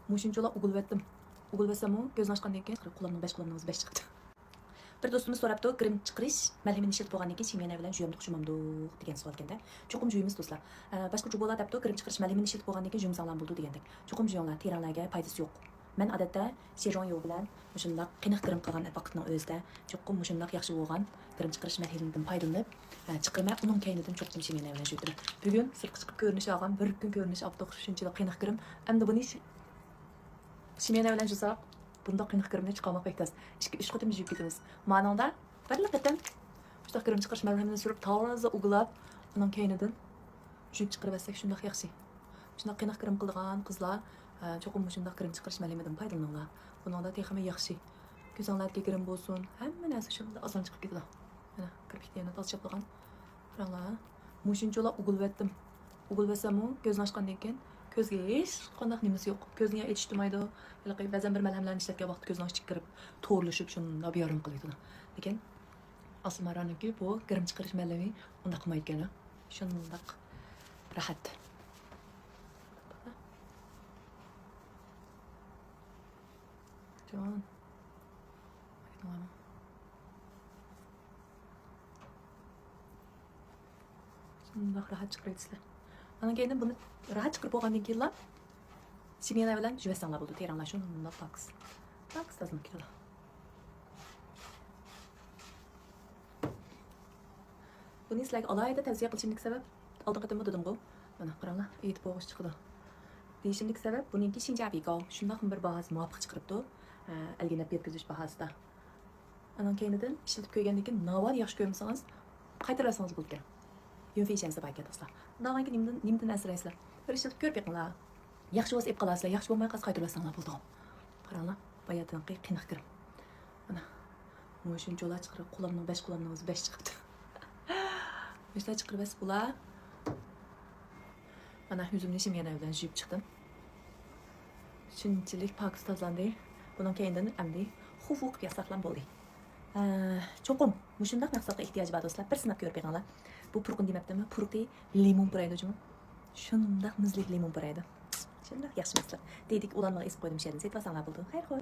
Muşunçola uğulvettim. Uğulvesamu gözünü açqandan keyin qo'limning 5 chiqdi. Bir do'stimiz so'rabdi, kirim chiqarish malhamini ishlatib bo'lgandan keyin chimyana bilan juyamdiq shumamdiq degan savol ekanda. Cho'qim juyimiz do'stlar. Boshqa jubolar debdi, kirim chiqarish malhamini ishlatib bo'lgandan keyin juyimsanglar bo'ldi degandek. Cho'qim juyinglar, teringlarga foydasi yo'q. Men odatda sejon yo'l bilan shundoq qiniq kirim qilgan vaqtning o'zida cho'qim shundoq yaxshi bo'lgan kirim chiqarish malhamidan foydalanib chiqarmay uning keynidan cho'qim chimyana bilan juydim. Bugun sirtqa chiqib ko'rinish olgan, bir kun ko'rinish olib shunchalik qiniq kirim. Endi buni chimyana bilan juysak bunda qiynoq kirimni chiqarmoq bektas. 2-3 qatim yuyib ketamiz. Ma'noda bir qatam shunday kirim chiqarish malhamini surib, toza uglab, uning keynidan yuyib chiqarib olsak shunday yaxshi. Shunday qiynoq kirim qilgan qizlar cho'qim shunday kirim chiqarish malhamidan foydalaninglar. Buningda texmi yaxshi. Ko'zinglarga kirim bo'lsin, hamma narsa shunday oson chiqib ketadi. Mana kirpiklarni toza chaplagan. Qaranglar, mushunchalar ugulvetdim. Ugulvasamu ko'zni ochgandan keyin ko'zga hech qanday nimasi yo'q. Ko'zni etishtirmaydi. Ba'zan bir malhamlarni ishlatgan vaqt ko'zni ochib kirib, to'rlashib shunda biyorim qiladi. Lekin asl maroniki bu kirim chiqarish malhami unda qilmaydi ekan. Shundoq rahat. Jon. Shundoq rahat chiqarsizlar. Ana keyin buni rahat chiqarib bo'lgandan keyin chimyana bilan juvasanglar bo'ldi. Teringlar shundoq taks. Taks tazim keladi. Buni sizlarga alohida tavsiya qilishimning sabab oldin qatim dedim-ku. Mana qaranglar, yetib bo'g'ish chiqdi. Deyishimning sabab buningki Shinjabigo shundoq bir bahasi muvofiq chiqibdi. Alginab yetkazish bahasida. Ana keyinidan ishlatib ko'ygandan keyin navar yaxshi ko'rmasangiz qaytarasangiz bo'ldi. Yunfishansa bayka do'stlar. Undan keyin nimdan asraysizlar? Bir ishlatib ko'rib yiqinglar. Yaxshi bo'lsa ep qolasizlar, yaxshi bo'lmay qolsa qaytarasanglar bo'ldi. Qaranglar, bayatdan qiynoq kirim. Mana mushunchalar chiqarib, qo'limning 5 qo'limning o'zi 5 chiqibdi. Beshlar chiqarib bas bular. Mana yuzimni chimyana bilan yuvib chiqdim. Shunchalik pok tozalandi. Bundan keyindan endi xufuq yasaqlan bo'ldi. Cho'qim mushundaq maqsadga ehtiyoj bor do'stlar. Bir sinab ko'rib yiqinglar. Bu purqin demabdimi? Purqi limon puraydi jumi. Shundoq muzlik limon puraydi. Shundoq yaxshi maqsad. Dedik ulanmaga isib qo'ydim she'rini. Setvasanlar bo'ldi. Xayr xo'sh.